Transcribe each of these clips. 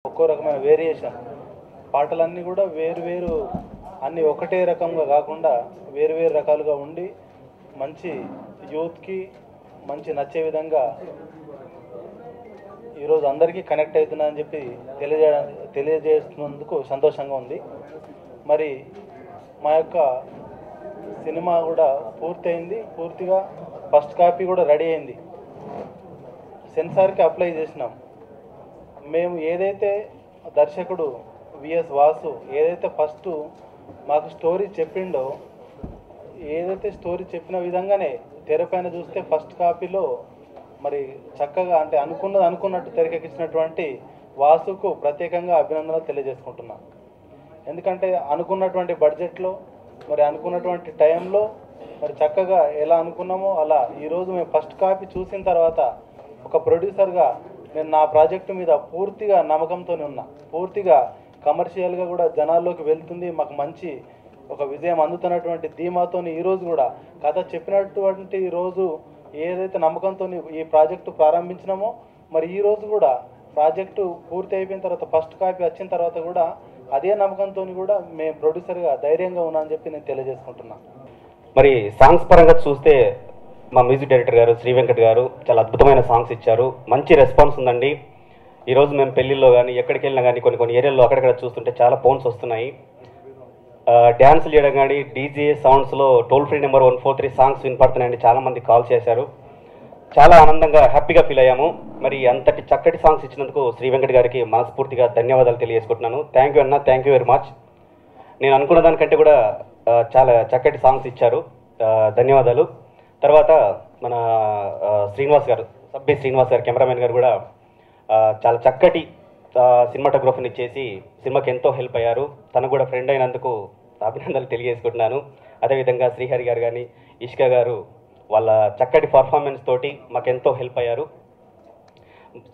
ఒక్కో రకమైన వేరియేషన్ పాటలన్నీ కూడా వేరు అన్నీ ఒకటే రకంగా కాకుండా వేరు రకాలుగా ఉండి మంచి యూత్కి మంచి నచ్చే విధంగా ఈరోజు అందరికీ కనెక్ట్ అవుతున్నాయని చెప్పి తెలియజేస్తున్నందుకు సంతోషంగా ఉంది. మరి మా యొక్క సినిమా కూడా పూర్తయింది, పూర్తిగా ఫస్ట్ కాపీ కూడా రెడీ అయింది, సెన్సార్కి అప్లై చేసినాం. మేము ఏదైతే దర్శకుడు విఎస్ వాసు ఏదైతే ఫస్ట్ మాకు స్టోరీ చెప్పిండో, ఏదైతే స్టోరీ చెప్పిన విధంగానే తెరపైన చూస్తే ఫస్ట్ కాపీలో మరి చక్కగా అంటే అనుకున్నట్టు తెరకెక్కించినటువంటి వాసుకు ప్రత్యేకంగా అభినందనలు తెలియజేసుకుంటున్నాం. ఎందుకంటే అనుకున్నటువంటి బడ్జెట్లో మరి అనుకున్నటువంటి టైంలో మరి చక్కగా ఎలా అనుకున్నామో అలా ఈరోజు మేము ఫస్ట్ కాపీ చూసిన తర్వాత ఒక ప్రొడ్యూసర్గా నేను నా ప్రాజెక్టు మీద పూర్తిగా నమ్మకంతో ఉన్నా. పూర్తిగా కమర్షియల్గా కూడా జనాల్లోకి వెళ్తుంది, మాకు మంచి ఒక విజయం అందుతున్నటువంటి ధీమాతో ఈరోజు కూడా కథ చెప్పినటువంటి రోజు ఏదైతే నమ్మకంతో ఈ ప్రాజెక్టు ప్రారంభించినామో మరి ఈరోజు కూడా ప్రాజెక్టు పూర్తి అయిపోయిన తర్వాత ఫస్ట్ కాపీ వచ్చిన తర్వాత కూడా అదే నమ్మకంతో కూడా మేము ప్రొడ్యూసర్గా ధైర్యంగా ఉన్నా అని చెప్పి నేను తెలియజేసుకుంటున్నాను. మరి సాంగ్స్ పరంగా చూస్తే మా మ్యూజిక్ డైరెక్టర్ గారు శ్రీ వెంకట్ గారు చాలా అద్భుతమైన సాంగ్స్ ఇచ్చారు, మంచి రెస్పాన్స్ ఉందండి. ఈరోజు మేము పెళ్ళిళ్ళలో కానీ ఎక్కడికి వెళ్ళినా కానీ కొన్ని ఏరియాల్లో అక్కడక్కడ చూస్తుంటే చాలా ఫోన్స్ వస్తున్నాయి. డ్యాన్సులు చేయడం కానీ డీజే సౌండ్స్లో టోల్ ఫ్రీ నెంబర్ 143 సాంగ్స్ వినపడుతున్నాయండి. చాలామంది కాల్ చేశారు, చాలా ఆనందంగా హ్యాపీగా ఫీల్ అయ్యాము. మరి అంతటి చక్కటి సాంగ్స్ ఇచ్చినందుకు శ్రీ వెంకట్ గారికి మనస్ఫూర్తిగా ధన్యవాదాలు తెలియజేసుకుంటున్నాను. థ్యాంక్ యూ అన్న, థ్యాంక్ యూ వెరీ మచ్. నేను అనుకున్న దానికంటే కూడా చాలా చక్కటి సాంగ్స్ ఇచ్చారు, ధన్యవాదాలు. తర్వాత మన శ్రీనివాస్ గారు, సబ్బి శ్రీనివాస్ గారు కెమెరామెన్ గారు కూడా చాలా చక్కటి సినిమాటోగ్రఫీని చేసి సినిమాకి ఎంతో హెల్ప్ అయ్యారు. తనకు కూడా ఫ్రెండ్ అయినందుకు అభినందనలు తెలియజేసుకుంటున్నాను. అదేవిధంగా శ్రీహరి గారు కానీ ఇష్క గారు వాళ్ళ చక్కటి పర్ఫార్మెన్స్ తోటి మాకెంతో హెల్ప్ అయ్యారు.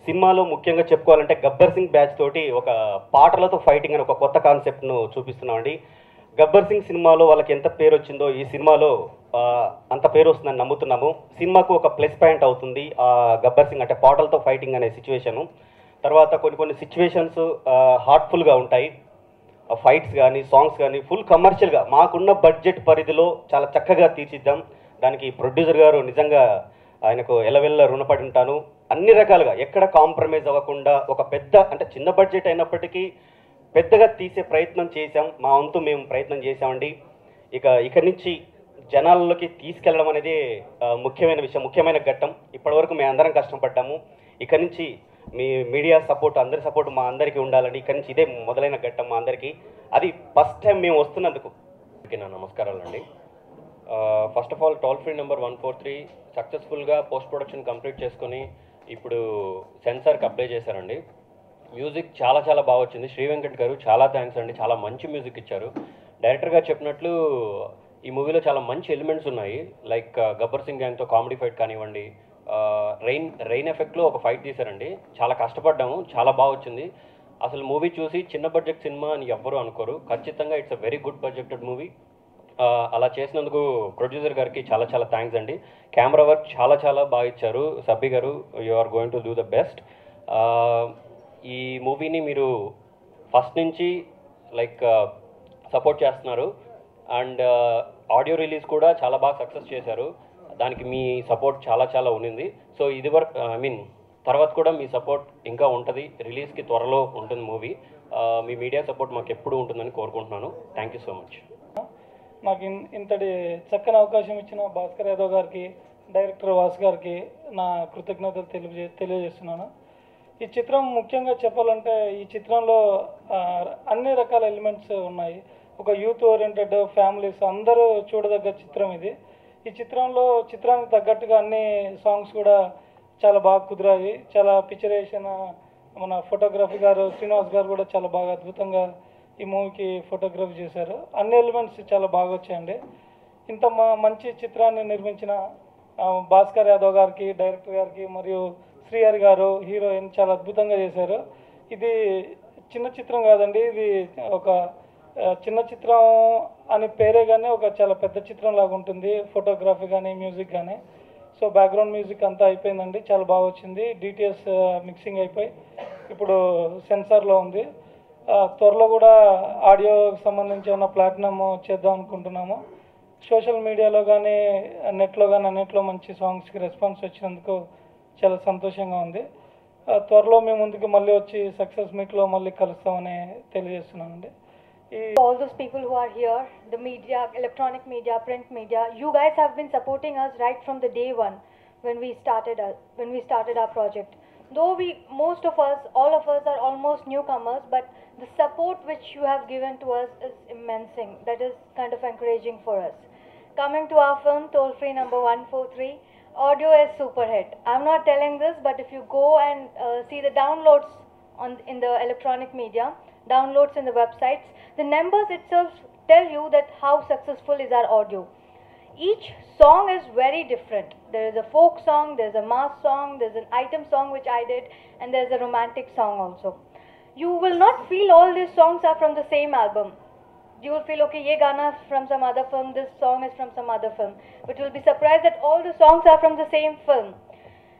సినిమాలో ముఖ్యంగా చెప్పుకోవాలంటే గబ్బర్ సింగ్ బ్యాచ్ తోటి ఒక పాటలతో ఫైటింగ్ అని ఒక కొత్త కాన్సెప్ట్ను చూపిస్తున్నామండి. గబ్బర్ సింగ్ సినిమాలో వాళ్ళకి ఎంత పేరు వచ్చిందో ఈ సినిమాలో అంత పేరు వస్తుందని నమ్ముతున్నాము. సినిమాకు ఒక ప్లస్ పాయింట్ అవుతుంది ఆ గబ్బర్ సింగ్ అంటే పాటలతో ఫైటింగ్ అనే సిచ్యువేషను. తర్వాత కొన్ని సిచ్యువేషన్స్ హార్ట్ఫుల్గా ఉంటాయి, ఫైట్స్ కానీ సాంగ్స్ కానీ ఫుల్ కమర్షియల్గా మాకున్న బడ్జెట్ పరిధిలో చాలా చక్కగా తీర్చిద్దాం. దానికి ప్రొడ్యూసర్ గారు నిజంగా ఆయనకు ఎలవెల్ల రుణపడి ఉంటాను. అన్ని రకాలుగా ఎక్కడ కాంప్రమైజ్ అవ్వకుండా ఒక పెద్ద అంటే చిన్న బడ్జెట్ అయినప్పటికీ పెద్దగా తీసే ప్రయత్నం చేశాం, మా వంతు మేము ప్రయత్నం చేశామండి. ఇక్కడి నుంచి జనాల్లోకి తీసుకెళ్ళడం అనేది ముఖ్యమైన విషయం, ముఖ్యమైన ఘట్టం. ఇప్పటివరకు మేము అందరం కష్టపడ్డాము. ఇక్కడి నుంచి మీ మీడియా సపోర్ట్, అందరి సపోర్ట్ మా అందరికీ ఉండాలండి. ఇక్కడి నుంచి ఇదే మొదలైన ఘట్టం మా అందరికీ. అది ఫస్ట్ టైం మేము వస్తున్నందుకు నా నమస్కారాలండి. First of all toll free number 143 సక్సెస్ఫుల్గా పోస్ట్ ప్రొడక్షన్ కంప్లీట్ చేసుకొని ఇప్పుడు సెన్సార్కి అప్లై చేశారండి. మ్యూజిక్ చాలా బాగా వచ్చింది. శ్రీ వెంకట్ గారు చాలా థ్యాంక్స్ అండి, చాలా మంచి మ్యూజిక్ ఇచ్చారు. డైరెక్టర్ గారు చెప్పినట్లు ఈ మూవీలో చాలా మంచి ఎలిమెంట్స్ ఉన్నాయి. లైక్ గబ్బర్ సింగ్ గ్యాంగ్తో కామెడీ ఫైట్ కానివ్వండి, రెయిన్ ఎఫెక్ట్లో ఒక ఫైట్ తీశారండి. చాలా కష్టపడ్డాము, చాలా బాగా వచ్చింది. అసలు మూవీ చూసి చిన్న బడ్జెట్ సినిమా అని ఎవ్వరూ అనుకోరు, ఖచ్చితంగా it's a very good budgeted movie. అలా చేసినందుకు ప్రొడ్యూసర్ గారికి చాలా థ్యాంక్స్ అండి. కెమెరా వర్క్ చాలా బాగా ఇచ్చారు. సబ్బి గారు, you are going to do the best. ఈ మూవీని మీరు ఫస్ట్ నుంచి లైక్ సపోర్ట్ చేస్తున్నారు అండ్ ఆడియో రిలీజ్ కూడా చాలా బాగా సక్సెస్ చేశారు. దానికి మీ సపోర్ట్ చాలా ఉన్నింది. సో ఇది వరకు తర్వాత కూడా మీ సపోర్ట్ ఇంకా ఉంటుంది. రిలీజ్కి త్వరలో ఉంటుంది మూవీ. మీ మీడియా సపోర్ట్ మాకు ఎప్పుడు ఉంటుందని కోరుకుంటున్నాను. Thank you so much. నాకు ఇంతటి చక్కని అవకాశం ఇచ్చిన భాస్కర్ యాదవ్ గారికి, డైరెక్టర్ వాసు గారికి నా కృతజ్ఞతలు తెలియజేస్తున్నాను. ఈ చిత్రం ముఖ్యంగా చెప్పాలంటే ఈ చిత్రంలో అన్ని రకాల ఎలిమెంట్స్ ఉన్నాయి. ఒక యూత్ ఓరియంటెడ్ ఫ్యామిలీస్ అందరూ చూడదగ్గ చిత్రం ఇది. ఈ చిత్రానికి తగ్గట్టుగా అన్ని సాంగ్స్ కూడా చాలా బాగా కుదిరాయి. చాలా పిక్చరేషన్ మన ఫోటోగ్రఫీ గారు శ్రీనివాస్ గారు కూడా చాలా బాగా అద్భుతంగా ఈ మూవీకి ఫోటోగ్రఫీ చేశారు. అన్ని ఎలిమెంట్స్ చాలా బాగా వచ్చాయండి. ఇంత మంచి చిత్రాన్ని నిర్మించిన భాస్కర్ యాదవ్ గారికి, డైరెక్టర్ గారికి మరియు శ్రీహరి గారు హీరోయిన్ చాలా అద్భుతంగా చేశారు. ఇది చిన్న చిత్రం కాదండి, ఇది ఒక చిన్న చిత్రం అని పేరే కానీ ఒక చాలా పెద్ద చిత్రం లాగా ఉంటుంది. ఫోటోగ్రఫీ కానీ మ్యూజిక్ కానీ సో బ్యాక్గ్రౌండ్ మ్యూజిక్ అంతా అయిపోయిందండి, చాలా బాగా వచ్చింది. డిటిఎస్ మిక్సింగ్ అయిపోయి ఇప్పుడు సెన్సార్లో ఉంది. త్వరలో కూడా ఆడియోకి సంబంధించి ఉన్న ప్లాటినం చేద్దాం అనుకుంటున్నాము. సోషల్ మీడియాలో కానీ నెట్లో కానీ అన్నిట్లో మంచి సాంగ్స్కి రెస్పాన్స్ వచ్చినందుకు చాలా సంతోషంగా ఉంది. త్వరలో మేము ముందుకు మళ్ళీ వచ్చి సక్సెస్ మీట్లో మళ్ళీ కలుస్తామని తెలియజేస్తున్నానండి. All those people who are here, the media, electronic media, print media, you guys have been supporting us right from the day one when we started our project. Though most of us, all of us are almost newcomers, but the support which you have given to us is immense. That is kind of encouraging for us. Coming to our film, Toll Free number 143, audio is super hit. I'm not telling this, but if you go and see the downloads in the electronic media, downloads in the websites, the numbers itself tell you that how successful is our audio. Each song is very different. There is a folk song, there's a mass song, there's an item song which I did, and there's a romantic song also. You will not feel all these songs are from the same album. You will feel, okay, ye gana is from some other film, this song is from some other film. But you'll be surprised that all the songs are from the same film.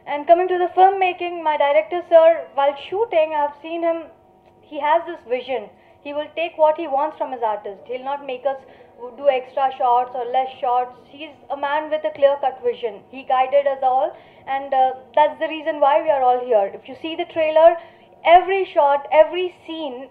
And coming to the filmmaking, my director sir, while shooting, I've seen him, he has this vision. He will take what he wants from his artist. He'll not make us do extra shots or less shots. He's a man with a clear-cut vision. He guided us all, and that's the reason why we are all here. If you see the trailer, every shot, every scene